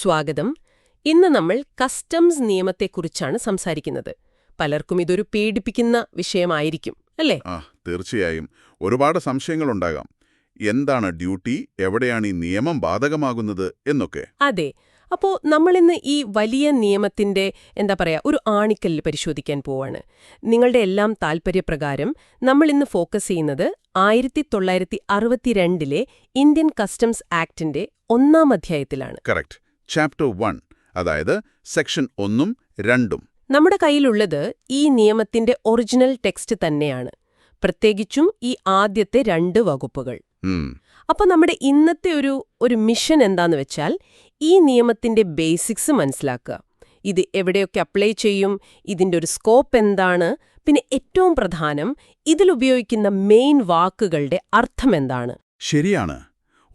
സ്വാഗതം. ഇന്ന് നമ്മൾ കസ്റ്റംസ് നിയമത്തെക്കുറിച്ചാണ് സംസാരിക്കുന്നത്. പലർക്കും ഇതൊരു പേടിപ്പിക്കുന്ന വിഷയമായിരിക്കും, അല്ലേ? തീർച്ചയായും. ഒരുപാട് സംശയങ്ങളുണ്ടാകാം. എന്താണ് ഡ്യൂട്ടി, എവിടെയാണ് ഈ നിയമം ബാധകമാകുന്നത് എന്നൊക്കെ. അതെ. അപ്പോൾ നമ്മളിന്ന് ഈ വലിയ നിയമത്തിന്റെ ഒരു ആണിക്കല്ല് പരിശോധിക്കാൻ പോവാണ്. നിങ്ങളുടെ എല്ലാം താൽപര്യപ്രകാരം നമ്മളിന്ന് ഫോക്കസ് ചെയ്യുന്നത് 1962 ഇന്ത്യൻ കസ്റ്റംസ് ആക്ടിന്റെ 1-ാം അധ്യായത്തിലാണ്. കറക്റ്റ്. ചാപ്റ്റർ 1, അതായത് സെക്ഷൻ 1ഉം 2ഉം. നമ്മുടെ കയ്യിലുള്ളത് ഈ നിയമത്തിന്റെ ഒറിജിനൽ ടെക്സ്റ്റ് തന്നെയാണ്, പ്രത്യേകിച്ചും ഈ ആദ്യത്തെ 2 വകുപ്പുകൾ. അപ്പോൾ നമ്മുടെ ഇന്നത്തെ ഒരു മിഷൻ എന്താന്ന് വെച്ചാൽ ഈ നിയമത്തിന്റെ ബേസിക്സ് മനസ്സിലാക്കുക. ഇത് എവിടെയൊക്കെ അപ്ലൈ ചെയ്യും, ഇതിന്റെ ഒരു സ്കോപ്പ് എന്താണ്, പിന്നെ ഏറ്റവും പ്രധാനം ഇതിലുപയോഗിക്കുന്ന മെയിൻ വാക്കുകളുടെ അർത്ഥം എന്താണ്. ശരിയാണ്.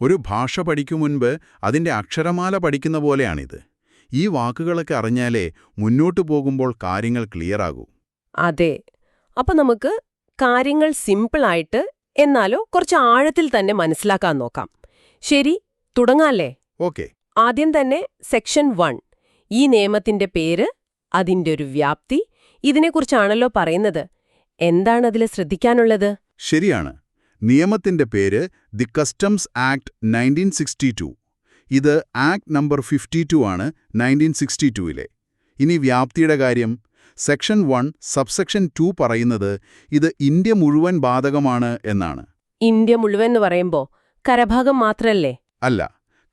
ഒരു ഭാഷ പഠിക്കും മുൻപ് അതിന്റെ അക്ഷരമാല പഠിക്കുന്ന പോലെയാണിത്. ഈ വാക്കുകളൊക്കെ അറിഞ്ഞാലേ മുന്നോട്ടു പോകുമ്പോൾ കാര്യങ്ങൾ ക്ലിയർ ആകൂ. അതെ. അപ്പോൾ നമുക്ക് കാര്യങ്ങൾ സിമ്പിളായിട്ട് എന്നാലോ കുറച്ച് ആഴത്തിൽ തന്നെ മനസ്സിലാക്കാൻ നോക്കാം. ശരി, തുടങ്ങാല്ലേ? ഓക്കെ. ആദ്യം തന്നെ സെക്ഷൻ 1. ഈ നിയമത്തിന്റെ പേര്, അതിന്റെ ഒരു വ്യാപ്തി, ഇതിനെക്കുറിച്ചാണല്ലോ പറയുന്നത്. എന്താണതിൽ ശ്രദ്ധിക്കാനുള്ളത്? ശരിയാണ്. നിയമത്തിന്റെ പേര് ദി കസ്റ്റംസ് ആക്ട് 1962. ഇത് ആക്ട് നമ്പർ 52 ആണ് 1962-ലെ. ഇനി വ്യാപ്തിയുടെ കാര്യം. സെക്ഷൻ 1 സബ്സെക്ഷൻ 2 പറയുന്നത് ഇത് ഇന്ത്യ മുഴുവൻ ബാധകമാണ് എന്നാണ്. ഇന്ത്യ മുഴുവൻ എന്ന് പറയുമ്പോൾ കരഭാഗം മാത്രല്ലേ? അല്ല,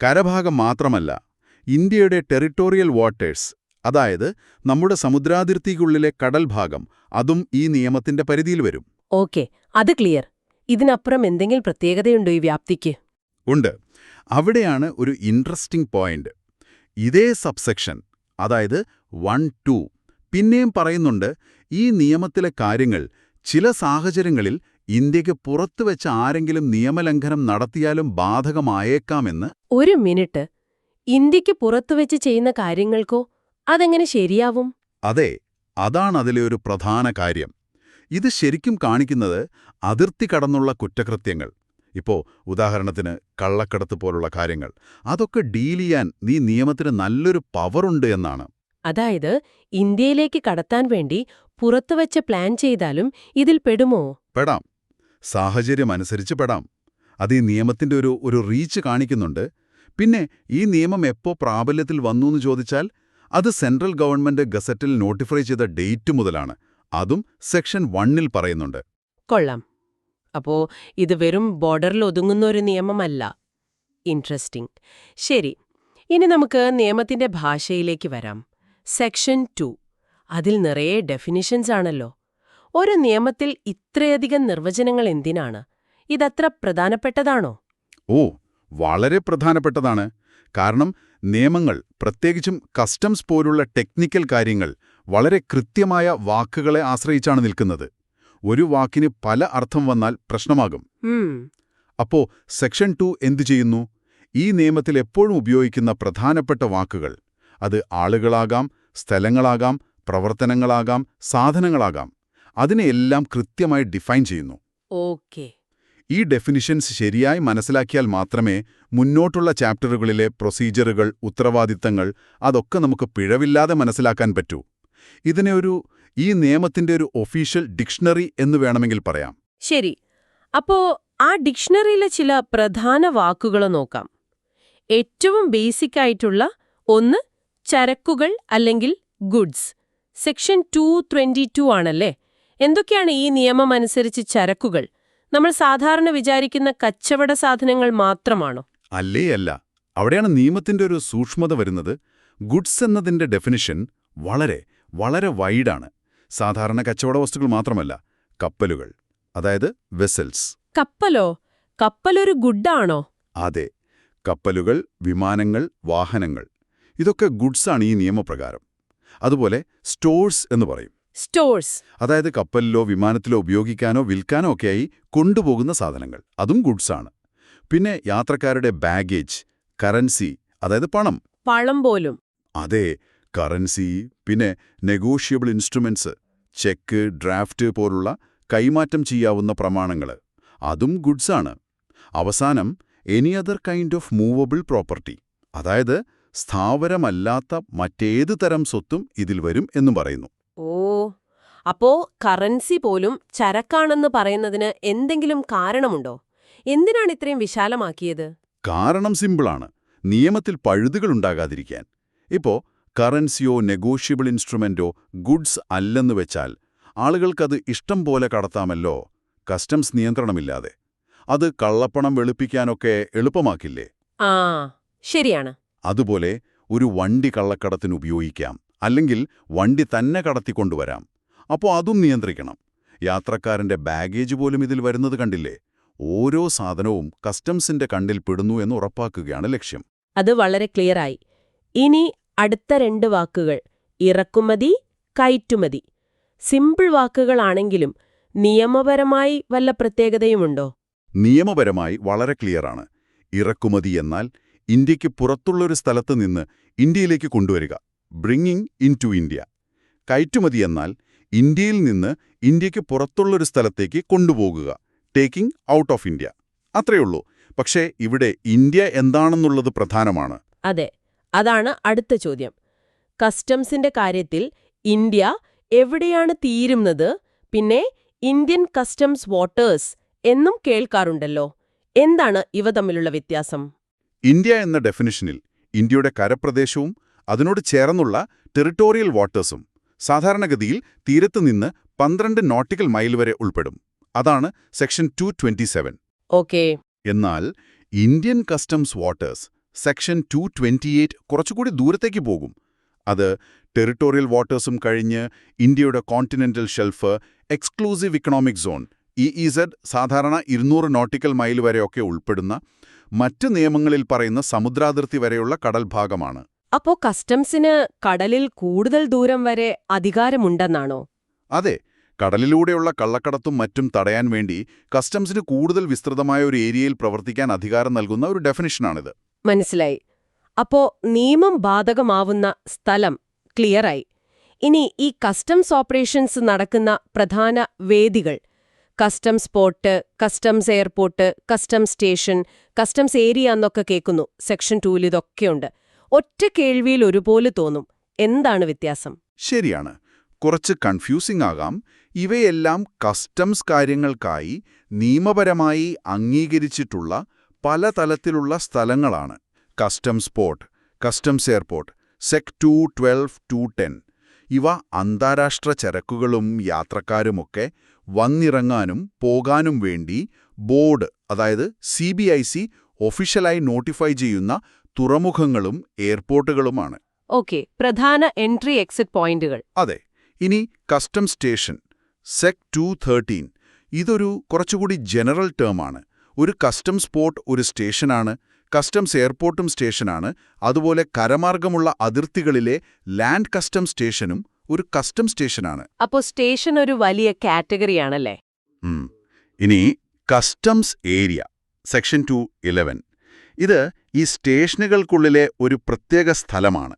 കരഭാഗം മാത്രമല്ല. ഇന്ത്യയുടെ ടെറിട്ടോറിയൽ വാട്ടേഴ്സ്, അതായത് നമ്മുടെ സമുദ്രാതിർത്തിക്കുള്ളിലെ കടൽ ഭാഗം, അതും ഈ നിയമത്തിന്റെ പരിധിയിൽ വരും. ഓക്കെ, അത് ക്ലിയർ. ഇതിനപ്പുറം എന്തെങ്കിലും പ്രത്യേകതയുണ്ടോ ഈ വ്യാപ്തിക്ക്? ഉണ്ട്. അവിടെയാണ് ഒരു ഇൻട്രസ്റ്റിംഗ് പോയിന്റ്. ഇതേ സബ്സെക്ഷൻ, അതായത് 1-2 പിന്നെയും പറയുന്നുണ്ട് ഈ നിയമത്തിലെ കാര്യങ്ങൾ ചില സാഹചര്യങ്ങളിൽ ഇന്ത്യക്ക് പുറത്തുവെച്ച് ആരെങ്കിലും നിയമലംഘനം നടത്തിയാലും ബാധകമായേക്കാമെന്ന്. ഒരു മിനിറ്റ്, ഇന്ത്യക്ക് പുറത്തുവെച്ച് ചെയ്യുന്ന കാര്യങ്ങൾക്കോ അതെങ്ങനെ ശരിയാവും? അതെ, അതാണതിലെ ഒരു പ്രധാന കാര്യം. ഇത് ശരിക്കും കാണിക്കുന്നത് അതിർത്തി കടന്നുള്ള കുറ്റകൃത്യങ്ങൾ, ഉദാഹരണത്തിന് കള്ളക്കടത്ത് പോലുള്ള കാര്യങ്ങൾ, അതൊക്കെ ഡീൽ ചെയ്യാൻ ഈ നിയമത്തിന് നല്ലൊരു പവറുണ്ട് എന്നാണ്. അതായത് ഇന്ത്യയിലേക്ക് കടത്താൻ വേണ്ടി പുറത്തുവച്ച് പ്ലാൻ ചെയ്താലും ഇതിൽ പെടുമോ? പെടാം. സാഹചര്യമനുസരിച്ച് പെടാം. അത് ഈ നിയമത്തിന്റെ ഒരു റീച്ച് കാണിക്കുന്നുണ്ട്. പിന്നെ ഈ നിയമം എപ്പോ പ്രാബല്യത്തിൽ വന്നൂന്ന് ചോദിച്ചാൽ അത് സെൻട്രൽ ഗവൺമെന്റ് ഗസറ്റിൽ നോട്ടിഫൈ ചെയ്ത ഡേറ്റ് മുതലാണ്. അതും സെക്ഷൻ 1-ൽ പറയുന്നുണ്ട്. കൊള്ളാം. അപ്പോ ഇത് വെറും ബോർഡറിൽ ഒതുങ്ങുന്ന ഒരു നിയമമല്ല. ഇൻട്രസ്റ്റിംഗ്. ശരി, ഇനി നമുക്ക് നിയമത്തിന്റെ ഭാഷയിലേക്ക് വരാം. സെക്ഷൻ 2. അതിൽ നിറയെ ഡെഫിനിഷൻസ് ആണല്ലോ. ഒരു നിയമത്തിൽ ഇത്രയധികം നിർവചനങ്ങൾ എന്തിനാണ്? ഇതത്ര പ്രധാനപ്പെട്ടതാണോ? വളരെ പ്രധാനപ്പെട്ടതാണ്. കാരണം നിയമങ്ങൾ, പ്രത്യേകിച്ചും കസ്റ്റംസ് പോലുള്ള ടെക്നിക്കൽ കാര്യങ്ങൾ, വളരെ കൃത്യമായ വാക്കുകളെ ആശ്രയിച്ചാണ് നിൽക്കുന്നത്. ഒരു വാക്കിന് പല അർത്ഥം വന്നാൽ പ്രശ്നമാകും. അപ്പോ സെക്ഷൻ 2 എന്തു ചെയ്യുന്നു? ഈ നിയമത്തിൽ എപ്പോഴും ഉപയോഗിക്കുന്ന പ്രധാനപ്പെട്ട വാക്കുകൾ, അത് ആളുകളാകാം, സ്ഥലങ്ങളാകാം, പ്രവർത്തനങ്ങളാകാം, സാധനങ്ങളാകാം, അതിനെയെല്ലാം കൃത്യമായി ഡിഫൈൻ ചെയ്യുന്നു. ഓക്കേ. ഈ ഡെഫിനിഷൻസ് ശരിയായി മനസ്സിലാക്കിയാൽ മാത്രമേ മുന്നോട്ടുള്ള ചാപ്റ്ററുകളിലെ പ്രൊസീജറുകൾ, ഉത്തരവാദിത്തങ്ങൾ, അതൊക്കെ നമുക്ക് പിഴവില്ലാതെ മനസ്സിലാക്കാൻ പറ്റൂ. ഇതിനെ ഈ നിയമത്തിന്റെ ഒരു ഒഫീഷ്യൽ ഡിക്ഷണറി എന്ന് വേണമെങ്കിൽ പറയാം. ശരി, അപ്പോ ആ ഡിക്ഷണറിയിലെ ചില പ്രധാന വാക്കുകൾ നോക്കാം. ഏറ്റവും ബേസിക് ആയിട്ടുള്ള ഒന്ന് ചരക്കുകൾ അല്ലെങ്കിൽ ഗുഡ്സ്. സെക്ഷൻ 222 ആണല്ലേ? എന്തൊക്കെയാണ് ഈ നിയമം അനുസരിച്ച് ചരക്കുകൾ? നമ്മൾ സാധാരണ വിചാരിക്കുന്ന കച്ചവട സാധനങ്ങൾ മാത്രമാണോ? അല്ല. അവിടെയാണ് നിയമത്തിന്റെ ഒരു സൂക്ഷ്മത വരുന്നത്. ഗുഡ്സ് എന്നതിന്റെ ഡെഫിനിഷൻ വളരെ വളരെ വൈഡാണ്. സാധാരണ കച്ചവട വസ്തുക്കൾ മാത്രമല്ല, കപ്പലുകൾ, അതായത് വെസൽസ്. കപ്പലോ? കപ്പലൊരു ഗുഡാണോ? അതെ, കപ്പലുകൾ, വിമാനങ്ങൾ, വാഹനങ്ങൾ, ഇതൊക്കെ ഗുഡ്സാണ് ഈ നിയമപ്രകാരം. അതുപോലെ സ്റ്റോഴ്സ് എന്ന് പറയും. സ്റ്റോഴ്സ്, അതായത് കപ്പലിലോ വിമാനത്തിലോ ഉപയോഗിക്കാനോ വിൽക്കാനോ ഒക്കെയായി കൊണ്ടുപോകുന്ന സാധനങ്ങൾ, അതും ഗുഡ്സാണ്. പിന്നെ യാത്രക്കാരുടെ ബാഗേജ്, കറൻസി, അതായത് പണം പോലും. അതെ, കറൻസി. പിന്നെ നെഗോഷ്യബിൾ ഇൻസ്ട്രുമെന്റ്സ്, ചെക്ക്, ഡ്രാഫ്റ്റ് പോലുള്ള കൈമാറ്റം ചെയ്യാവുന്ന പ്രമാണങ്ങൾ, അതും ഗുഡ്സാണ്. അവസാനം any other kind of movable property, അതായത് സ്ഥാവരമല്ലാത്ത മറ്റേത് തരം സ്വത്തും ഇതിൽ വരും എന്നും പറയുന്നു. ഓ, അപ്പോ കറൻസി പോലും ചരക്കാണെന്ന് പറയുന്നതിന് എന്തെങ്കിലും കാരണമുണ്ടോ? എന്തിനാണ് ഇത്രയും വിശാലമാക്കിയത്? കാരണം സിമ്പിളാണ്. നിയമത്തിൽ പഴുതുകൾ ഉണ്ടാകാതിരിക്കാൻ. ഇപ്പോ കറൻസിയോ നെഗോഷ്യബിൾ ഇൻസ്ട്രുമെന്റോ ഗുഡ്സ് അല്ലെന്ന് വെച്ചാൽ ആളുകൾക്കത് ഇഷ്ടം പോലെ കടത്താമല്ലോ, കസ്റ്റംസ് നിയന്ത്രണമില്ലാതെ. അത് കള്ളപ്പണം വെളുപ്പിക്കാനൊക്കെ എളുപ്പമാക്കില്ലേ? ആ, ശരിയാണ്. അതുപോലെ ഒരു വണ്ടി കള്ളക്കടത്തിന് ഉപയോഗിക്കാം, അല്ലെങ്കിൽ വണ്ടി തന്നെ കടത്തിക്കൊണ്ടുവരാം. അപ്പോൾ അതും നിയന്ത്രിക്കണം. യാത്രക്കാരന്റെ ബാഗേജ് പോലും ഇതിൽ വരുന്നത് കണ്ടില്ലേ? ഓരോ സാധനവും കസ്റ്റംസിന്റെ കണ്ണിൽ പെടുന്നു എന്ന് ഉറപ്പാക്കുകയാണ് ലക്ഷ്യം. അത് വളരെ ക്ലിയറായി. ഇനി അടുത്ത 2 വാക്കുകൾ, ഇറക്കുമതി, കയറ്റുമതി. സിമ്പിൾ വാക്കുകളാണെങ്കിലും നിയമപരമായി വല്ല പ്രത്യേകതയുമുണ്ടോ? നിയമപരമായി വളരെ ക്ലിയറാണ്. ഇറക്കുമതി എന്നാൽ ഇന്ത്യക്ക് പുറത്തുള്ളൊരു സ്ഥലത്ത് നിന്ന് ഇന്ത്യയിലേക്ക് കൊണ്ടുവരിക, ബ്രിങ്ങിങ് ഇൻ ടു ഇന്ത്യ. കയറ്റുമതി എന്നാൽ ഇന്ത്യയിൽ നിന്ന് ഇന്ത്യക്ക് പുറത്തുള്ളൊരു സ്ഥലത്തേക്ക് കൊണ്ടുപോകുക, ടേക്കിംഗ് ഔട്ട് ഓഫ് ഇന്ത്യ. അത്രയുള്ളൂ. പക്ഷേ ഇവിടെ ഇന്ത്യ എന്താണെന്നുള്ളത് പ്രധാനമാണ്. അതെ, അതാണ് അടുത്ത ചോദ്യം. കസ്റ്റംസിന്റെ കാര്യത്തിൽ ഇന്ത്യ എവിടെയാണ് തീരുന്നത്? പിന്നെ ഇന്ത്യൻ കസ്റ്റംസ് വാട്ടേഴ്സ് എന്നും കേൾക്കാറുണ്ടല്ലോ. എന്താണ് ഇവ തമ്മിലുള്ള വ്യത്യാസം? ഇന്ത്യ എന്ന ഡെഫിനിഷനിൽ ഇന്ത്യയുടെ കരപ്രദേശവും അതിനോട് ചേർന്നുള്ള ടെറിട്ടോറിയൽ വാട്ടേഴ്സും സാധാരണഗതിയിൽ തീരത്തുനിന്ന് 12 നോട്ടിക്കൽ മൈൽ വരെ ഉൾപ്പെടും. അതാണ് സെക്ഷൻ 227. ഓക്കേ. എന്നാൽ ഇന്ത്യൻ കസ്റ്റംസ് വാട്ടേഴ്സ് സെക്ഷൻ 228 കുറച്ചുകൂടി ദൂരത്തേക്ക് പോകും. അത് ടെറിട്ടോറിയൽ വാട്ടേഴ്സും കഴിഞ്ഞ് ഇന്ത്യയുടെ continental shelf, exclusive economic zone EEZ സാധാരണ 200 നോട്ടിക്കൽ മൈൽ വരെയൊക്കെ ഉൾപ്പെടുന്ന മറ്റ് നിയമങ്ങളിൽ പറയുന്ന സമുദ്രാതിർത്തി വരെയുള്ള കടൽ ഭാഗമാണ്. അപ്പോ കസ്റ്റംസിന് കടലിൽ കൂടുതൽ ദൂരം വരെ അധികാരമുണ്ടെന്നാണോ? അതെ, കടലിലൂടെയുള്ള കള്ളക്കടത്തും മറ്റും തടയാൻ വേണ്ടി കസ്റ്റംസിന് കൂടുതൽ വിസ്തൃതമായ ഒരു ഏരിയയിൽ പ്രവർത്തിക്കാൻ അധികാരം നൽകുന്ന ഒരു ഡെഫിനിഷനാണിത്. മനസ്സിലായി. അപ്പോ നിയമം ബാധകമാവുന്ന സ്ഥലം ക്ലിയറായി. ഇനി ഈ കസ്റ്റംസ് ഓപ്പറേഷൻസ് നടക്കുന്ന പ്രധാന വേദികൾ, customs port, customs airport, customs station, customs area എന്നൊക്കെ കേൾക്കുന്നു. സെക്ഷൻ 2-ൽ ഇതൊക്കെയുണ്ട്. ഒറ്റ കേൾവിയിൽ ഒരുപോലെ തോന്നും. എന്താണ് വ്യത്യാസം? ശരിയാണ്, കുറച്ച് കൺഫ്യൂസിംഗ് ആകാം. ഇവയെല്ലാം കസ്റ്റംസ് കാര്യങ്ങൾക്കായി നിയമപരമായി അംഗീകരിച്ചിട്ടുള്ള പല തലത്തിലുള്ള സ്ഥലങ്ങളാണ്. Customs port, customs airport, sec 212, 210 ഇവ അന്താരാഷ്ട്ര ചരക്കുകളും യാത്രക്കാരുമൊക്കെ വന്നിറങ്ങാനും പോകാനും വേണ്ടി ബോർഡ്, അതായത് CBIC ഒഫീഷ്യലായി നോട്ടിഫൈ ചെയ്യുന്ന തുറമുഖങ്ങളും എയർപോർട്ടുകളുമാണ്. ഓക്കെ, പ്രധാന എൻട്രി എക്സിറ്റ് പോയിന്റുകൾ. അതെ. ഇനി കസ്റ്റംസ് സ്റ്റേഷൻ സെക് 213 ഇതൊരു കുറച്ചുകൂടി ജനറൽ ടേമാണ്. ഒരു കസ്റ്റംസ് പോർട്ട് ഒരു സ്റ്റേഷനാണ്, കസ്റ്റംസ് എയർപോർട്ടും സ്റ്റേഷനാണ്. അതുപോലെ കരമാർഗമുള്ള അതിർത്തികളിലെ ലാൻഡ് കസ്റ്റംസ് സ്റ്റേഷനും ഒരു കസ്റ്റംസ് സ്റ്റേഷനാണ്. അപ്പോൾ സ്റ്റേഷൻ ഒരു വലിയ കാറ്റഗറിയാണല്ലേ? ഇനി കസ്റ്റംസ് ഏരിയ സെക്ഷൻ 211 ഇത് ഈ സ്റ്റേഷനുകൾക്കുള്ളിലെ ഒരു പ്രത്യേക സ്ഥലമാണ്.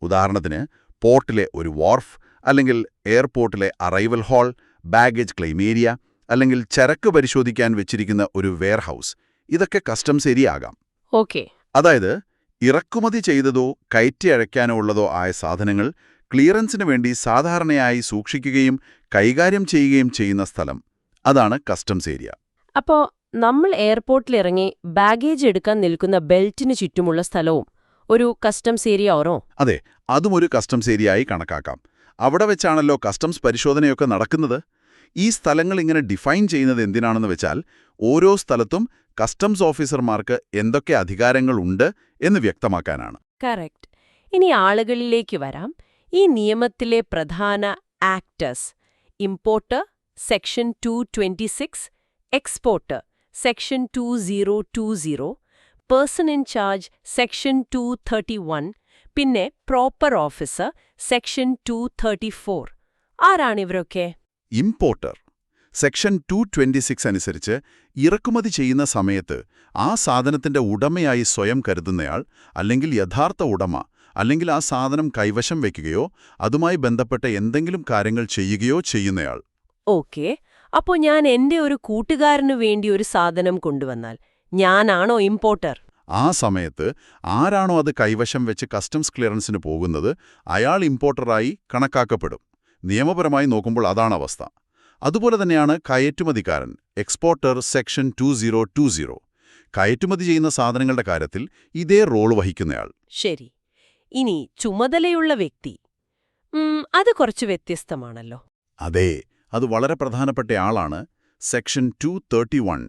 ഉദാഹരണത്തിന് പോർട്ടിലെ ഒരു വാർഫ്, അല്ലെങ്കിൽ എയർപോർട്ടിലെ arrival hall, baggage claim area, അല്ലെങ്കിൽ ചരക്ക് പരിശോധിക്കാൻ വെച്ചിരിക്കുന്ന ഒരു വെയർഹൌസ്. ഇതൊക്കെ കസ്റ്റംസ് ഏരിയ ആകാം. ഓക്കെ. അതായത് ഇറക്കുമതി ചെയ്തതോ കയറ്റി അയക്കാനോ ഉള്ളതോ ആയ സാധനങ്ങൾ ക്ലിയറൻസിന് വേണ്ടി സാധാരണയായി സൂക്ഷിക്കുകയും കൈകാര്യം ചെയ്യുകയും ചെയ്യുന്ന സ്ഥലം. അതാണ് കസ്റ്റംസ് ഏരിയ. അപ്പോൾ നമ്മൾ എയർപോർട്ടിലിറങ്ങി ബാഗേജ് എടുക്കാൻ നിൽക്കുന്ന ബെൽറ്റിന് ചുറ്റുമുള്ള സ്ഥലവും ഒരു കസ്റ്റംസ് ഏരിയ ആണോ? അതെ, അതും ഒരു കസ്റ്റംസ് ഏരിയ ആയി കണക്കാക്കാം. അവിടെ വെച്ചാണല്ലോ കസ്റ്റംസ് പരിശോധനയൊക്കെ നടക്കുന്നത്. ഈ സ്ഥലങ്ങൾ ഇങ്ങനെ ഡിഫൈൻ ചെയ്യുന്നത് എന്തിനാണെന്ന് വെച്ചാൽ ഓരോ സ്ഥലത്തും കസ്റ്റംസ് ഓഫീസർമാർക്ക് എന്തൊക്കെ അധികാരങ്ങളുണ്ട് എന്ന് വ്യക്തമാക്കാനാണ്. കറക്റ്റ്. ഇനി ആളുകളിലേക്ക് വരാം. ഈ നിയമത്തിലെ പ്രധാന actors: importer section 226, exporter section 2020, person in charge section 231, പിന്നെ പ്രോപ്പർ ഓഫീസർ സെക്ഷൻ 234. ആരാണിവരൊക്കെ? ഇമ്പോർട്ടർ സെക്ഷൻ 226 അനുസരിച്ച് ഇറക്കുമതി ചെയ്യുന്ന സമയത്ത് ആ സാധനത്തിന്റെ ഉടമയായി സ്വയം കരുതുന്നയാൾ, അല്ലെങ്കിൽ യഥാർത്ഥ ഉടമ, അല്ലെങ്കിൽ ആ സാധനം കൈവശം വയ്ക്കുകയോ അതുമായി ബന്ധപ്പെട്ട എന്തെങ്കിലും കാര്യങ്ങൾ ചെയ്യുകയോ ചെയ്യുന്നയാൾ. ഓക്കെ. അപ്പോൾ ഞാൻ എന്റെ ഒരു കൂട്ടുകാരനു വേണ്ടി ഒരു സാധനം കൊണ്ടുവന്നാൽ ഞാനാണോ ഇമ്പോർട്ടർ? ആ സമയത്ത് ആരാണോ അത് കൈവശം വെച്ച് കസ്റ്റംസ് ക്ലിയറൻസിന് പോകുന്നത് അയാൾ ഇമ്പോർട്ടറായി കണക്കാക്കപ്പെടും. നിയമപരമായി നോക്കുമ്പോൾ അതാണ് അവസ്ഥ. അതുപോലെ തന്നെയാണ് കയറ്റുമതിക്കാരൻ, എക്സ്പോർട്ടർ സെക്ഷൻ 2020. കയറ്റുമതി ചെയ്യുന്ന സാധനങ്ങളുടെ കാര്യത്തിൽ ഇതേ റോൾ വഹിക്കുന്നയാൾ. ശരി. ഇനി ചുമതലയുള്ള വ്യക്തി, അത് കുറച്ച് വ്യത്യസ്തമാണല്ലോ. അതെ, അത് വളരെ പ്രധാനപ്പെട്ട ആളാണ്. സെക്ഷൻ 231.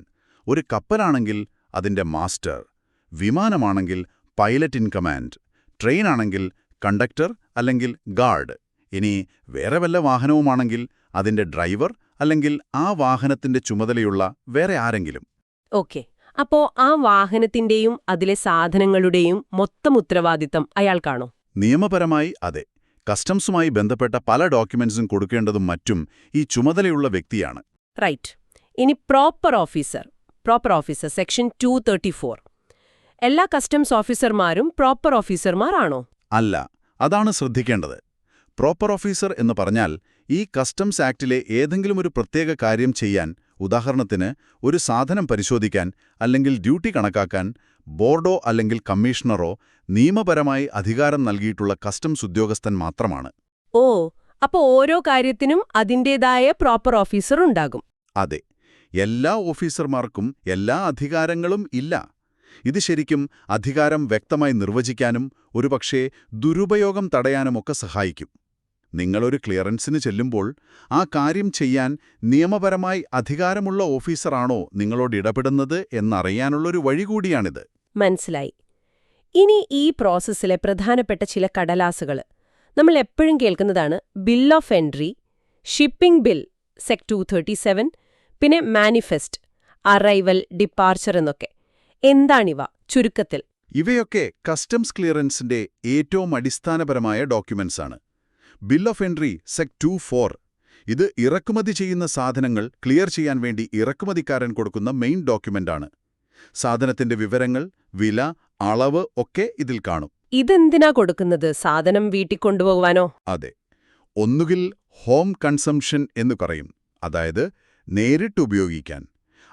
ഒരു കപ്പലാണെങ്കിൽ അതിന്റെ മാസ്റ്റർ, വിമാനമാണെങ്കിൽ പൈലറ്റ് ഇൻ കമാൻഡ്, ട്രെയിനാണെങ്കിൽ കണ്ടക്ടർ അല്ലെങ്കിൽ ഗാർഡ്, ഇനി വേറെ വല്ല വാഹനവുമാണെങ്കിൽ അതിന്റെ ഡ്രൈവർ അല്ലെങ്കിൽ ആ വാഹനത്തിന്റെ ചുമതലയുള്ള വേറെ ആരെങ്കിലും. ഓക്കെ. അപ്പോ ആ വാഹനത്തിന്റെയും അതിലെ സാധനങ്ങളുടെയും മൊത്തം ഉത്തരവാദിത്തം അയാൾക്കാണോ? നിയമപരമായി അതെ. കസ്റ്റംസുമായി ബന്ധപ്പെട്ട പല ഡോക്യുമെന്റ്സും കൊടുക്കേണ്ടതും മറ്റും ഈ ചുമതലയുള്ള വ്യക്തിയാണ്. റൈറ്റ്. ഇനി പ്രോപ്പർ ഓഫീസർ സെക്ഷൻ 234. എല്ലാ കസ്റ്റംസ് ഓഫീസർമാരും പ്രോപ്പർ ഓഫീസർമാരാണോ? അല്ല, അതാണ് ശ്രദ്ധിക്കേണ്ടത്. പ്രോപ്പർ ഓഫീസർ എന്ന് പറഞ്ഞാൽ ഈ കസ്റ്റംസ് ആക്ടിലെ ഏതെങ്കിലും ഒരു പ്രത്യേക കാര്യം ചെയ്യാൻ, ഉദാഹരണത്തിന് ഒരു സാധനം പരിശോധിക്കാൻ അല്ലെങ്കിൽ ഡ്യൂട്ടി കണക്കാക്കാൻ ബോർഡോ അല്ലെങ്കിൽ കമ്മീഷണറോ നിയമപരമായി അധികാരം നൽകിയിട്ടുള്ള കസ്റ്റംസ് ഉദ്യോഗസ്ഥൻ മാത്രമാണ്. ഓ, അപ്പോൾ ഓരോ കാര്യത്തിനും അതിൻ്റേതായ പ്രോപ്പർ ഓഫീസർ ഉണ്ടാകും. അതെ, എല്ലാ ഓഫീസർമാർക്കും എല്ലാ അധികാരങ്ങളും ഇല്ല. ഇത് ശരിക്കും അധികാരം വ്യക്തമായി നിർവചിക്കാനും ഒരുപക്ഷേ ദുരുപയോഗം തടയാനുമൊക്കെ സഹായിക്കും. നിങ്ങളൊരു ക്ലിയറൻസിന് ചെല്ലുമ്പോൾ ആ കാര്യം ചെയ്യാൻ നിയമപരമായി അധികാരമുള്ള ഓഫീസറാണോ നിങ്ങളോട് ഇടപെടുന്നത് എന്നറിയാനുള്ളൊരു വഴി കൂടിയാണിത്. മനസ്സിലായി. ഇനി ഈ പ്രോസസ്സിലെ പ്രധാനപ്പെട്ട ചില കടലാസുകൾ നമ്മൾ എപ്പോഴും കേൾക്കുന്നതാണ്: bill of entry, shipping bill sec 237, പിന്നെ മാനിഫെസ്റ്റ്, അറൈവൽ, ഡിപ്പാർച്ചർ എന്നൊക്കെ. എന്താണിവ ചുരുക്കത്തിൽ? ഇവയൊക്കെ കസ്റ്റംസ് ക്ലിയറൻസിന്റെ ഏറ്റവും അടിസ്ഥാനപരമായ ഡോക്യുമെന്റ്സ് ആണ്. Bill of entry sec 24. ഇത് ഇറക്കുമതി ചെയ്യുന്ന സാധനങ്ങൾ ക്ലിയർ ചെയ്യാൻ വേണ്ടി ഇറക്കുമതിക്കാരൻ കൊടുക്കുന്ന മെയിൻ ഡോക്യുമെന്റാണ്. സാധനത്തിന്റെ വിവരങ്ങൾ, വില, അളവ് ഒക്കെ ഇതിൽ കാണും. ഇതെന്തിനാ കൊടുക്കുന്നത്? സാധനം വീട്ടിൽ കൊണ്ടുപോകാനോ? അതെ, ഒന്നുകിൽ ഹോം കൺസംഷൻ എന്ന് പറയും, അതായത് നേരിട്ട് ഉപയോഗിക്കാൻ,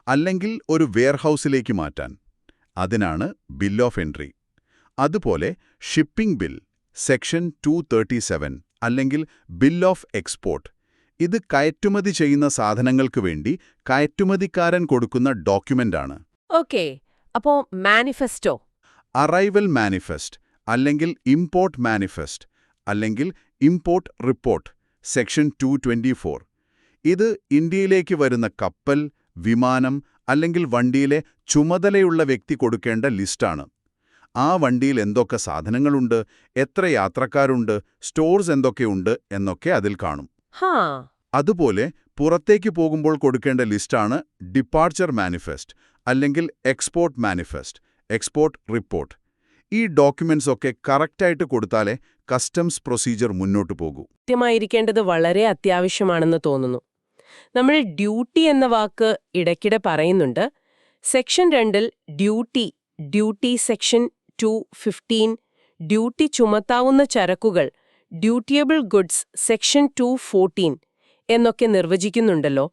അല്ലെങ്കിൽ ഒരു വെയർഹൌസിലേക്ക് മാറ്റാൻ. അതിനാണ് ബിൽ ഓഫ് എൻട്രി. അതുപോലെ ഷിപ്പിംഗ് ബിൽ സെക്ഷൻ 237 അല്ലെങ്കിൽ ബിൽ ഓഫ് എക്സ്പോർട്ട്. ഇത് കയറ്റുമതി ചെയ്യുന്ന സാധനങ്ങൾക്ക് വേണ്ടി കയറ്റുമതിക്കാരൻ കൊടുക്കുന്ന ഡോക്യുമെന്റാണ്. ഓക്കെ. അപ്പോ മാനിഫെസ്റ്റോ? അറൈവൽ മാനിഫെസ്റ്റ് അല്ലെങ്കിൽ ഇമ്പോർട്ട് മാനിഫെസ്റ്റ് അല്ലെങ്കിൽ ഇമ്പോർട്ട് റിപ്പോർട്ട് സെക്ഷൻ 224. ഇത് ഇന്ത്യയിലേക്ക് വരുന്ന കപ്പൽ, വിമാനം അല്ലെങ്കിൽ വണ്ടിയിലെ ചുമതലയുള്ള വ്യക്തി കൊടുക്കേണ്ട ലിസ്റ്റാണ്. ആ വണ്ടിയിൽ എന്തൊക്കെ സാധനങ്ങളുണ്ട്, എത്ര യാത്രക്കാരുണ്ട്, സ്റ്റോർസ് എന്തൊക്കെയുണ്ട് എന്നൊക്കെ അതിൽ കാണും. അതുപോലെ പുറത്തേക്ക് പോകുമ്പോൾ കൊടുക്കേണ്ട ലിസ്റ്റാണ് ഡിപ്പാർച്ചർ മാനിഫെസ്റ്റ് അല്ലെങ്കിൽ എക്സ്പോർട്ട് മാനിഫെസ്റ്റ്, എക്സ്പോർട്ട് റിപ്പോർട്ട്. ഈ ഡോക്യുമെന്റ്സ് ഒക്കെ കറക്റ്റായിട്ട് കൊടുത്താലേ കസ്റ്റംസ് പ്രൊസീജിയർ മുന്നോട്ടു പോകൂ. കൃത്യമായിരിക്കേണ്ടത് വളരെ അത്യാവശ്യമാണെന്ന് തോന്നുന്നു. നമ്മൾ ഡ്യൂട്ടി എന്ന വാക്ക് ഇടയ്ക്കിടെ പറയുന്നുണ്ട്. സെക്ഷൻ 2-ൽ ഡ്യൂട്ടി സെക്ഷൻ 215, ഡ്യൂട്ടി ചുമത്താവുന്ന ചരക്കുകൾ, ഡ്യൂട്ടിയബിൾ ഗുഡ്സ് സെക്ഷൻ 214 എന്നൊക്കെ നിർവചിക്കുന്നുണ്ടല്ലോ.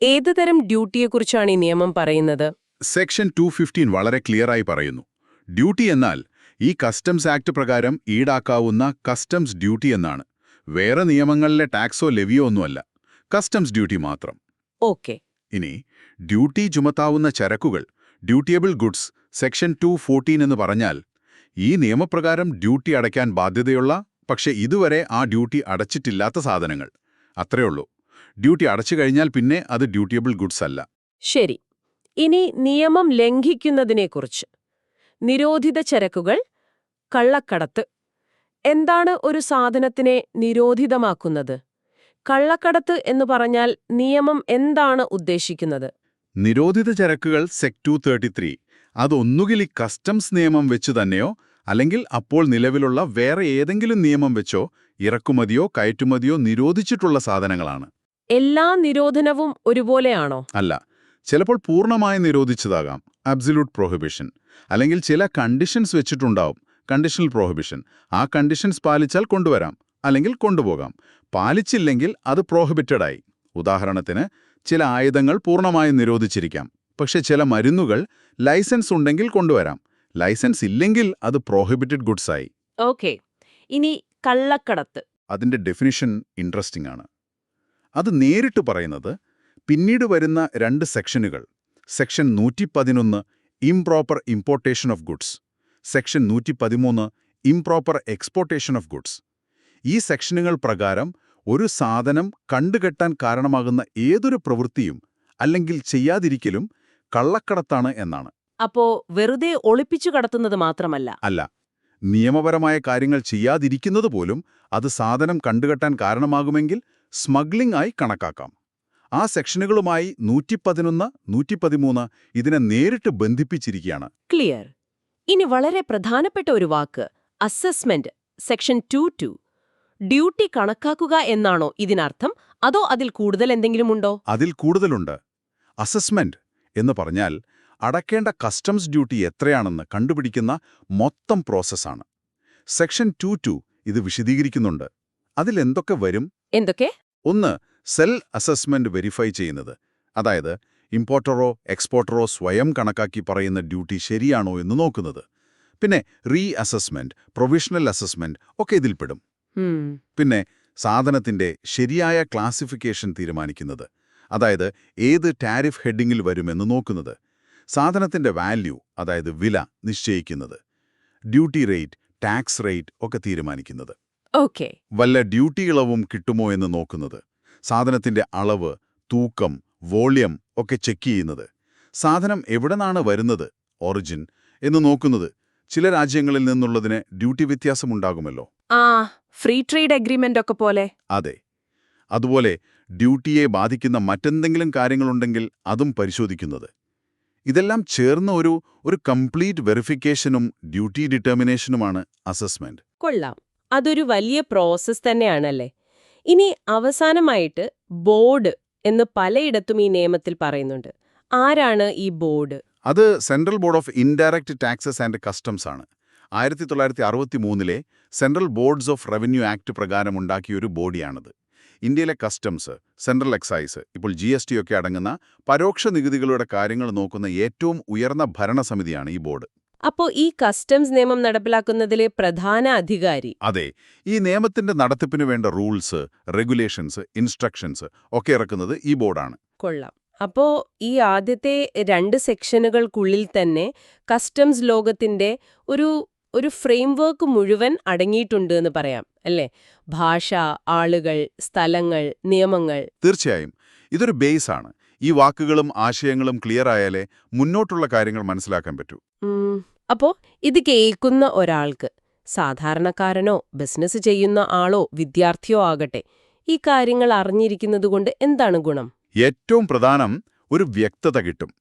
ഏത് തരം ഡ്യൂട്ടിയെക്കുറിച്ചാണ് ഈ നിയമം പറയുന്നത്? സെക്ഷൻ 215 വളരെ ക്ലിയറായി പറയുന്നു. ഡ്യൂട്ടി എന്നാൽ ഈ കസ്റ്റംസ് ആക്ട് പ്രകാരം ഈടാക്കാവുന്ന കസ്റ്റംസ് ഡ്യൂട്ടി എന്നാണ്. വേറെ നിയമങ്ങളിലെ ടാക്സോ ലെവിയോ ഒന്നുമല്ല, കസ്റ്റംസ് ഡ്യൂട്ടി മാത്രം. ഓക്കെ. ഇനി ഡ്യൂട്ടി ചുമത്താവുന്ന ചരക്കുകൾ, ഡ്യൂട്ടിയബിൾ ഗുഡ്സ് സെക്ഷൻ 214 എന്ന് പറഞ്ഞാൽ ഈ നിയമപ്രകാരം ഡ്യൂട്ടി അടയ്ക്കാൻ ബാധ്യതയുള്ള പക്ഷെ ഇതുവരെ ആ ഡ്യൂട്ടി അടച്ചിട്ടില്ലാത്ത സാധനങ്ങൾ. അത്രയുള്ളൂ. ഡ്യൂട്ടി അടച്ചു കഴിഞ്ഞാൽ പിന്നെ അത് ഡ്യൂട്ടിയബിൾ ഗുഡ്സ് അല്ല. ശരി. ഇനി നിയമം ലംഘിക്കുന്നതിനെക്കുറിച്ച്. നിരോധിത ചരക്കുകൾ, കള്ളക്കടത്ത്. എന്താണ് ഒരു സാധനത്തിനെ നിരോധിതമാക്കുന്നത്? കള്ളക്കടത്ത് എന്ന് പറഞ്ഞാൽ നിയമം എന്താണ് ഉദ്ദേശിക്കുന്നത്? നിരോധിത ചരക്കുകൾ സെക് 233. അതൊന്നുകിൽ ഈ കസ്റ്റംസ് നിയമം വെച്ച് തന്നെയോ അല്ലെങ്കിൽ അപ്പോൾ നിലവിലുള്ള വേറെ ഏതെങ്കിലും നിയമം വെച്ചോ ഇറക്കുമതിയോ കയറ്റുമതിയോ നിരോധിച്ചിട്ടുള്ള സാധനങ്ങളാണ്. എല്ലാ നിരോധനവും ഒരുപോലെയാണോ? അല്ല, ചിലപ്പോൾ പൂർണ്ണമായി നിരോധിച്ചതാകാം, അബ്സല്യൂട്ട് പ്രൊഹിബിഷൻ. അല്ലെങ്കിൽ ചില കണ്ടീഷൻസ് വെച്ചിട്ടുണ്ടാവും, കണ്ടീഷണൽ പ്രൊഹിബിഷൻ. ആ കണ്ടീഷൻസ് പാലിച്ചാൽ കൊണ്ടുവരാം അല്ലെങ്കിൽ കൊണ്ടുപോകാം. പാലിച്ചില്ലെങ്കിൽ അത് പ്രോഹിബിറ്റഡായി. ഉദാഹരണത്തിന്, ചില ആയുധങ്ങൾ പൂർണ്ണമായും നിരോധിച്ചിരിക്കാം, പക്ഷെ ചില മരുന്നുകൾ ലൈസൻസ് ഉണ്ടെങ്കിൽ കൊണ്ടുവരാം. ലൈസൻസ് ഇല്ലെങ്കിൽ അത് പ്രോഹിബിറ്റഡ് ഗുഡ്സ് ആയി. ഓക്കെ. ഇനി കള്ളക്കടത്ത്. അതിന്റെ ഡെഫിനിഷൻ ഇൻട്രസ്റ്റിംഗ് ആണ്. അത് നേരിട്ട് പറയുന്നത് പിന്നീട് വരുന്ന 2 സെക്ഷനുകൾ, section 111 improper importation of goods, section 113 improper exportation of goods. ഈ സെക്ഷനുകൾ പ്രകാരം ഒരു സാധനം കണ്ടുകെട്ടാൻ കാരണമാകുന്ന ഏതൊരു പ്രവൃത്തിയും അല്ലെങ്കിൽ ചെയ്യാതിരിക്കലും കള്ളക്കടത്താണ് എന്നാണ്. അപ്പോ വെറുതെ ഒളിപ്പിച്ചു കടത്തുന്നത് മാത്രമല്ല. അല്ല, നിയമപരമായ കാര്യങ്ങൾ ചെയ്യാതിരിക്കുന്നത് പോലും അത് സാധനം കണ്ടുകെട്ടാൻ കാരണമാകുമെങ്കിൽ സ്മഗ്ലിംഗ് ആയി കണക്കാക്കാം. ആ സെക്ഷനുകളുമായി 111, 113 ഇതിനെ നേരിട്ട് ബന്ധിപ്പിച്ചിരിക്കുകയാണ്. ക്ലിയർ. ഇനി വളരെ പ്രധാനപ്പെട്ട ഒരു വാക്ക്, അസസ്മെന്റ്, സെക്ഷൻ 22. ഡ്യൂട്ടി കണക്കാക്കുക എന്നാണോ ഇതിനർത്ഥം, അതോ അതിൽ കൂടുതൽ എന്തെങ്കിലും ഉണ്ടോ? അതിൽ കൂടുതലുണ്ട്. അസസ്മെന്റ് എന്ന് പറഞ്ഞാൽ അടക്കേണ്ട കസ്റ്റംസ് ഡ്യൂട്ടി എത്രയാണെന്ന് കണ്ടുപിടിക്കുന്ന മൊത്തം പ്രോസസ്സാണ്. സെക്ഷൻ 22 ഇത് വിശദീകരിക്കുന്നുണ്ട്. അതിലെന്തൊക്കെ വരും? എന്തൊക്കെ? 1. സെൽ അസസ്മെന്റ് വെരിഫൈ ചെയ്യുന്നത്. അതായത് ഇമ്പോർട്ടറോ എക്സ്പോർട്ടറോ സ്വയം കണക്കാക്കി പറയുന്ന ഡ്യൂട്ടി ശരിയാണോ എന്ന് നോക്കുന്നത്. പിന്നെ റീ അസസ്മെന്റ്, പ്രൊവിഷണൽ അസസ്മെന്റ് ഒക്കെ ഇതിൽപ്പെടും. പിന്നെ സാധനത്തിന്റെ ശരിയായ ക്ലാസിഫിക്കേഷൻ തീരുമാനിക്കുന്നത്. അതായത് ഏത് ടാരിഫ് ഹെഡിങ്ങിൽ വരുമെന്ന് നോക്കുന്നത്. സാധനത്തിന്റെ വാല്യൂ, അതായത് വില നിശ്ചയിക്കുന്നത്. ഡ്യൂട്ടി റേറ്റ്, ടാക്സ് റേറ്റ് ഒക്കെ തീരുമാനിക്കുന്നത്. ഓക്കെ. വല്ല ഡ്യൂട്ടി ഇളവും കിട്ടുമോ എന്ന് നോക്കുന്നത്. സാധനത്തിന്റെ അളവ്, തൂക്കം, വോള്യം ഒക്കെ ചെക്ക് ചെയ്യുന്നത്. സാധനം എവിടെ നിന്നാണ് വരുന്നത്, ഒറിജിൻ എന്ന് നോക്കുന്നത്. ചില രാജ്യങ്ങളിൽ നിന്നുള്ളതിന് ഡ്യൂട്ടി വ്യത്യാസമുണ്ടാകുമല്ലോ. ഫ്രീ ട്രേഡ് അഗ്രിമെന്റ് ഒക്കെ പോലെ. അതെ. അതുപോലെ ഡ്യൂട്ടിയെ ബാധിക്കുന്ന മറ്റെന്തെങ്കിലും കാര്യങ്ങളുണ്ടെങ്കിൽ അതും പരിശോധിക്കുന്നത്. ഇതെല്ലാം ചേർന്ന ഒരു കംപ്ലീറ്റ് വെറിഫിക്കേഷനും ഡ്യൂട്ടി ഡിറ്റർമിനേഷനുമാണ് അസസ്മെന്റ്. കൊള്ളാം. അതൊരു വലിയ പ്രോസസ് തന്നെയാണല്ലേ. ഇനി അവസാനമായിട്ട് ബോർഡ് എന്ന് പലയിടത്തും ഈ നിയമത്തിൽ പറയുന്നുണ്ട്. ആരാണ് ഈ ബോർഡ്? അത് central board of indirect taxes and customs ആണ്. 1963 central boards of revenue act പ്രകാരമുണ്ടാക്കിയൊരു ബോഡിയാണത്. ഇന്ത്യയിലെ കസ്റ്റംസ്, സെൻട്രൽ എക്സൈസ്, ഇപ്പോൾ GST ഒക്കെ അടങ്ങുന്ന പരോക്ഷ നികുതികളുടെ കാര്യങ്ങൾ നോക്കുന്ന ഏറ്റവും ഉയർന്ന ഭരണസമിതിയാണ് ഈ ബോർഡ്. അപ്പോ ഈ കസ്റ്റംസ് നിയമം നടപ്പിലാക്കുന്നതിലെ പ്രധാന അധികാരി? അതെ. ഈ നിയമത്തിന്റെ നടത്തിപ്പിനു വേണ്ട റൂൾസ്, റെഗുലേഷൻസ്, ഇൻസ്ട്രക്ഷൻസ് ഒക്കെ ഇറക്കുന്നത് ഈ ബോർഡാണ്. കൊള്ളാം. അപ്പോ ഈ ആദ്യത്തെ 2 സെക്ഷനുകൾക്കുള്ളിൽ തന്നെ കസ്റ്റംസ് ലോകത്തിന്റെ ഒരു ഫ്രെയിംവർക്ക് മുഴുവൻ അടങ്ങിയിട്ടുണ്ട് എന്ന് പറയാം അല്ലേ? ഭാഷ, ആളുകൾ, സ്ഥലങ്ങൾ, നിയമങ്ങൾ. തീർച്ചയായും ഇതൊരു ബേസ് ആണ്. ഈ വാക്കുകളും ആശയങ്ങളും ക്ലിയർ ആയാലേ മുന്നോട്ടുള്ള കാര്യങ്ങൾ മനസ്സിലാക്കാൻ പറ്റൂ. അപ്പോ ഇത് കേൾക്കുന്ന ഒരാൾക്ക്, സാധാരണക്കാരനോ ബിസിനസ് ചെയ്യുന്ന ആളോ വിദ്യാർത്ഥിയോ ആകട്ടെ, ഈ കാര്യങ്ങൾ അറിഞ്ഞിരിക്കുന്നതുകൊണ്ട് എന്താണ് ഗുണം? ഏറ്റവും പ്രധാനം ഒരു വ്യക്തത കിട്ടും.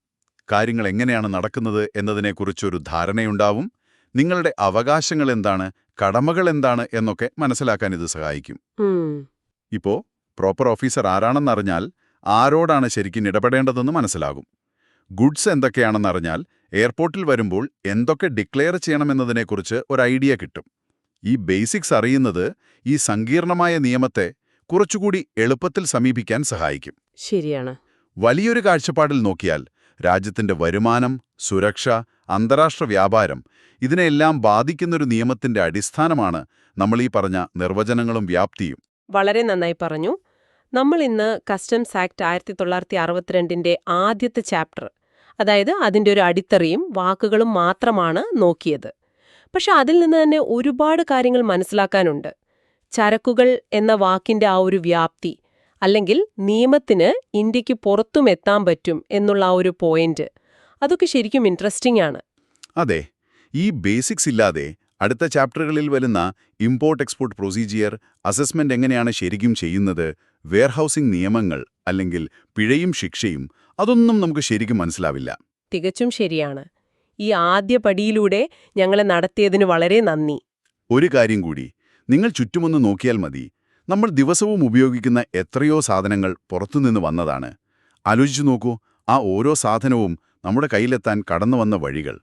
കാര്യങ്ങൾ എങ്ങനെയാണ് നടക്കുന്നത് എന്നതിനെക്കുറിച്ചൊരു ധാരണയുണ്ടാവും. നിങ്ങളുടെ അവകാശങ്ങൾ എന്താണ്, കടമകൾ എന്താണ് എന്നൊക്കെ മനസ്സിലാക്കാൻ ഇത് സഹായിക്കും. ഇപ്പോ പ്രോപ്പർ ഓഫീസർ ആരാണെന്നറിഞ്ഞാൽ ആരോടാണ് ശരിക്കും ഇടപെടേണ്ടതെന്ന് മനസ്സിലാകും. ഗുഡ്സ് എന്തൊക്കെയാണെന്നറിഞ്ഞാൽ എയർപോർട്ടിൽ വരുമ്പോൾ എന്തൊക്കെ ഡിക്ലെയർ ചെയ്യണമെന്നതിനെക്കുറിച്ച് ഒരു ഐഡിയ കിട്ടും. ഈ ബേസിക്സ് അറിയുന്നത് ഈ സങ്കീർണമായ നിയമത്തെ കുറച്ചുകൂടി എളുപ്പത്തിൽ സമീപിക്കാൻ സഹായിക്കും. ശരിയാണ്. വലിയൊരു കാഴ്ചപ്പാടിൽ നോക്കിയാൽ രാജ്യത്തിന്റെ വരുമാനം, സുരക്ഷ, അന്താരാഷ്ട്ര വ്യാപാരം ഇതിനെല്ലാം ബാധിക്കുന്നൊരു നിയമത്തിന്റെ അടിസ്ഥാനമാണ് നമ്മൾ ഈ പറഞ്ഞ നിർവചനങ്ങളും വ്യാപ്തിയും. വളരെ നന്നായി പറഞ്ഞു. നമ്മൾ ഇന്ന് കസ്റ്റംസ് ആക്ട് 1962ന്റെ ആദ്യത്തെ ചാപ്റ്റർ, അതായത് അതിന്റെ ഒരു അടിത്തറയും വാക്കുകളും മാത്രമാണ് നോക്കിയത്. പക്ഷെ അതിൽ നിന്ന് തന്നെ ഒരുപാട് കാര്യങ്ങൾ മനസ്സിലാക്കാനുണ്ട്. ചരക്കുകൾ എന്ന വാക്കിന്റെ ആ ഒരു വ്യാപ്തി, അല്ലെങ്കിൽ നിയമത്തിന് ഇന്ത്യക്ക് പുറത്തും എത്താൻ പറ്റും എന്നുള്ള ആ ഒരു പോയിന്റ്, അതൊക്കെ ശരിക്കും ഇൻട്രസ്റ്റിംഗ് ആണ്. അതെ. ഈ ബേസിക്സ് ഇല്ലാതെ അടുത്ത ചാപ്റ്ററുകളിൽ വരുന്ന ഇമ്പോർട്ട് എക്സ്പോർട്ട് പ്രൊസീജിയർ, അസസ്മെന്റ് എങ്ങനെയാണ് ശരിക്കും ചെയ്യുന്നത്, വെയർഹൌസിംഗ് നിയമങ്ങൾ അല്ലെങ്കിൽ പിഴയും ശിക്ഷയും, അതൊന്നും നമുക്ക് ശരിക്കും മനസ്സിലാവില്ല. തികച്ചും ശരിയാണ്. ഈ ആദ്യ പടിയിലൂടെ ഞങ്ങളെ നടത്തിയതിന് വളരെ നന്ദി. ഒരു കാര്യം കൂടി, നിങ്ങൾ ചുറ്റുമൊന്ന് നോക്കിയാൽ മതി. നമ്മൾ ദിവസവും ഉപയോഗിക്കുന്ന എത്രയോ സാധനങ്ങൾ പുറത്തുനിന്ന് വന്നതാണ്. ആലോചിച്ചു നോക്കൂ, ആ ഓരോ സാധനവും നമ്മുടെ കയ്യിലെത്താൻ കടന്നു വന്ന വഴികൾ.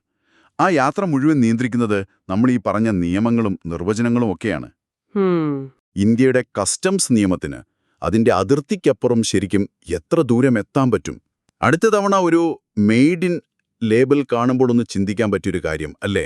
ആ യാത്ര മുഴുവൻ നിയന്ത്രിക്കുന്നത് നമ്മൾ ഈ പറഞ്ഞ നിയമങ്ങളും നിർവചനങ്ങളും ഒക്കെയാണ്. ഇന്ത്യയുടെ കസ്റ്റംസ് നിയമത്തിന് അതിന്റെ അതിർത്തിക്കപ്പുറം ശരിക്കും എത്ര ദൂരം എത്താൻ പറ്റും? അടുത്ത തവണ ഒരു മെയ്ഡ് ഇൻ ലേബൽ കാണുമ്പോൾ ഒന്ന് ചിന്തിക്കാൻ പറ്റിയൊരു കാര്യം അല്ലേ?